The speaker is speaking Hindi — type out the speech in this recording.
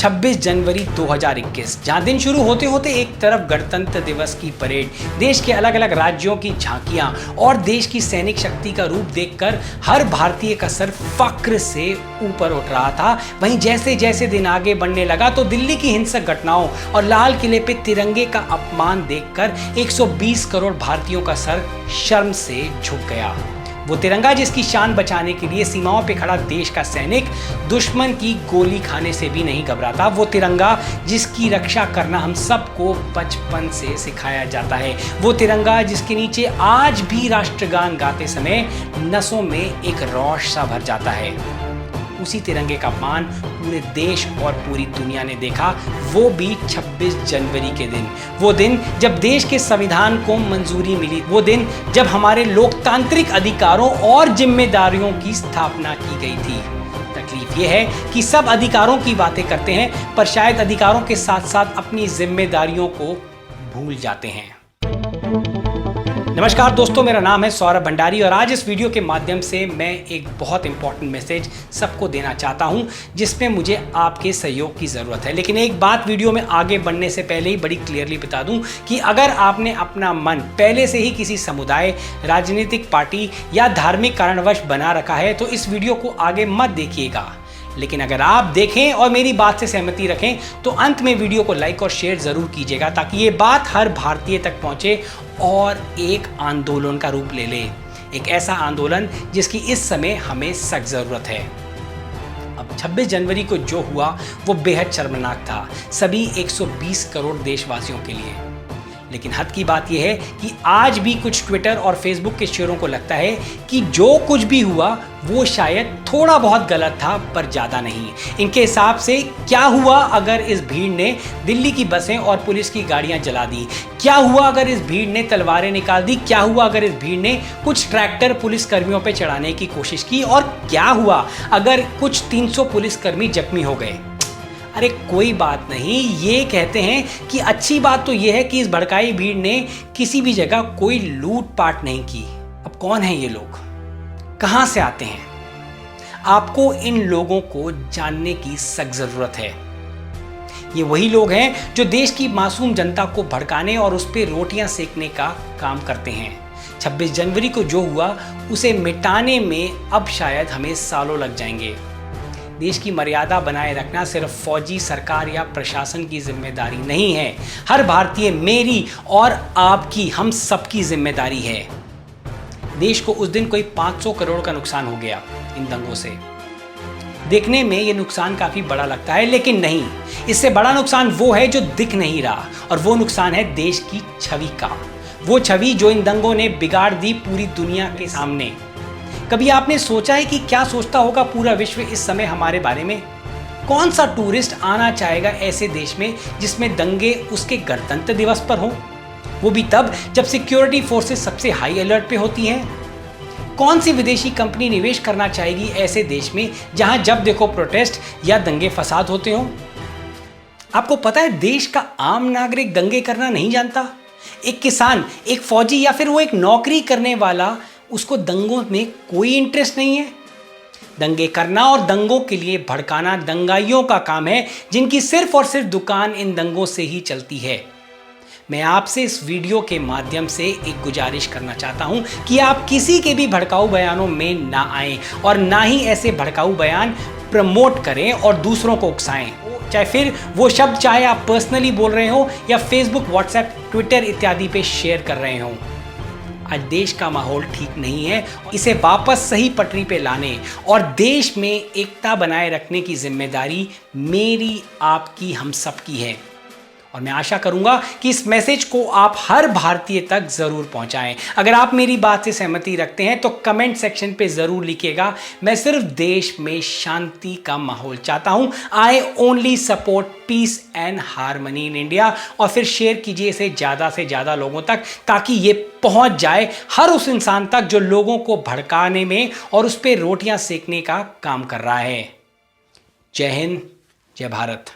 26 जनवरी 2021, जहां दिन शुरू होते होते एक तरफ गणतंत्र दिवस की परेड, देश के अलग अलग राज्यों की झांकियां और देश की सैनिक शक्ति का रूप देखकर हर भारतीय का सर फक्र से ऊपर उठ रहा था। वहीं जैसे जैसे दिन आगे बढ़ने लगा तो दिल्ली की हिंसक घटनाओं और लाल किले पे तिरंगे का अपमान देखकर 120 करोड़ भारतीयों का सर शर्म से झुक गया। वो तिरंगा जिसकी शान बचाने के लिए सीमाओं पे खड़ा देश का सैनिक दुश्मन की गोली खाने से भी नहीं घबराता। वो तिरंगा जिसकी रक्षा करना हम सबको बचपन से सिखाया जाता है। वो तिरंगा जिसके नीचे आज भी राष्ट्रगान गाते समय नसों में एक रौश सा भर जाता है। उसी तिरंगे का अपमान पूरे देश और पूरी दुनिया ने देखा, वो भी 26 जनवरी के दिन। वो दिन जब देश के संविधान को मंजूरी मिली, वो दिन जब हमारे लोकतांत्रिक अधिकारों और जिम्मेदारियों की स्थापना की गई थी। तकलीफ ये है कि सब अधिकारों की बातें करते हैं पर शायद अधिकारों के साथ साथ अपनी जिम्मेदारियों को भूल जाते हैं। नमस्कार दोस्तों, मेरा नाम है सौरभ भंडारी और आज इस वीडियो के माध्यम से मैं एक बहुत इंपॉर्टेंट मैसेज सबको देना चाहता हूं जिसमें मुझे आपके सहयोग की ज़रूरत है। लेकिन एक बात वीडियो में आगे बढ़ने से पहले ही बड़ी क्लियरली बता दूं कि अगर आपने अपना मन पहले से ही किसी समुदाय, राजनीतिक पार्टी या धार्मिक कारणवश बना रखा है तो इस वीडियो को आगे मत देखिएगा। लेकिन अगर आप देखें और मेरी बात से सहमति रखें तो अंत में वीडियो को लाइक और शेयर ज़रूर कीजिएगा ताकि ये बात हर भारतीय तक पहुंचे और एक आंदोलन का रूप ले ले। एक ऐसा आंदोलन जिसकी इस समय हमें सख्त ज़रूरत है। अब 26 जनवरी को जो हुआ वो बेहद शर्मनाक था सभी 120 करोड़ देशवासियों के लिए। लेकिन हद की बात यह है कि आज भी कुछ ट्विटर और फेसबुक के शेयरों को लगता है कि जो कुछ भी हुआ वो शायद थोड़ा बहुत गलत था पर ज़्यादा नहीं। इनके हिसाब से क्या हुआ अगर इस भीड़ ने दिल्ली की बसें और पुलिस की गाड़ियां जला दी? क्या हुआ अगर इस भीड़ ने तलवारें निकाल दी? क्या हुआ अगर इस भीड़ ने कुछ ट्रैक्टर पुलिस कर्मियों पर चढ़ाने की कोशिश की? और क्या हुआ अगर कुछ 300 पुलिसकर्मी जख्मी हो गए? अरे कोई बात नहीं, ये कहते हैं कि अच्छी बात तो ये है कि इस भड़काई भीड़ ने किसी भी जगह कोई लूटपाट नहीं की। अब कौन है ये लोग, कहां से आते हैं? आपको इन लोगों को जानने की सख्त जरूरत है। ये वही लोग हैं जो देश की मासूम जनता को भड़काने और उस पर रोटियां सेकने का काम करते हैं। 26 जनवरी को जो हुआ उसे मिटाने में अब शायद हमें सालों लग जाएंगे। देश की मर्यादा बनाए रखना सिर्फ फौजी, सरकार या प्रशासन की जिम्मेदारी नहीं है। हर भारतीय, मेरी और आपकी, हम सबकी जिम्मेदारी है। देश को उस दिन कोई 500 करोड़ का नुकसान हो गया इन दंगों से। देखने में ये नुकसान काफी बड़ा लगता है लेकिन नहीं, इससे बड़ा नुकसान वो है जो दिख नहीं रहा और वो नुकसान है देश की छवि का। वो छवि जो इन दंगों ने बिगाड़ दी पूरी दुनिया के सामने। कभी आपने सोचा है कि क्या सोचता होगा पूरा विश्व इस समय हमारे बारे में? कौन सा टूरिस्ट आना चाहेगा ऐसे देश में जिसमें दंगे उसके गणतंत्र दिवस पर हो, वो भी तब जब सिक्योरिटी फोर्सेस सबसे हाई अलर्ट पे होती हैं? कौन सी विदेशी कंपनी निवेश करना चाहेगी ऐसे देश में जहां जब देखो प्रोटेस्ट या दंगे फसाद होते हो? आपको पता है देश का आम नागरिक दंगे करना नहीं जानता। एक किसान, एक फौजी या फिर वो एक नौकरी करने वाला, उसको दंगों में कोई इंटरेस्ट नहीं है। दंगे करना और दंगों के लिए भड़काना दंगाइयों का काम है जिनकी सिर्फ और सिर्फ दुकान इन दंगों से ही चलती है। मैं आपसे इस वीडियो के माध्यम से एक गुजारिश करना चाहता हूं कि आप किसी के भी भड़काऊ बयानों में ना आएं और ना ही ऐसे भड़काऊ बयान प्रमोट करें और दूसरों को उकसाएं। चाहे फिर वो शब्द चाहे आप पर्सनली बोल रहे हो या फेसबुक, व्हाट्सएप, ट्विटर इत्यादि पे शेयर कर रहे हो। आज देश का माहौल ठीक नहीं है। इसे वापस सही पटरी पे लाने और देश में एकता बनाए रखने की जिम्मेदारी मेरी, आपकी, हम सबकी है। और मैं आशा करूंगा कि इस मैसेज को आप हर भारतीय तक जरूर पहुंचाएं। अगर आप मेरी बात से सहमति रखते हैं तो कमेंट सेक्शन पे जरूर लिखिएगा, मैं सिर्फ देश में शांति का माहौल चाहता हूं। I only support peace and harmony in India. और फिर शेयर कीजिए इसे ज़्यादा से ज़्यादा लोगों तक ताकि ये पहुंच जाए हर उस इंसान तक जो लोगों को भड़काने में और उस पर रोटियां सेकने का काम कर रहा है। जय हिंद, जय भारत।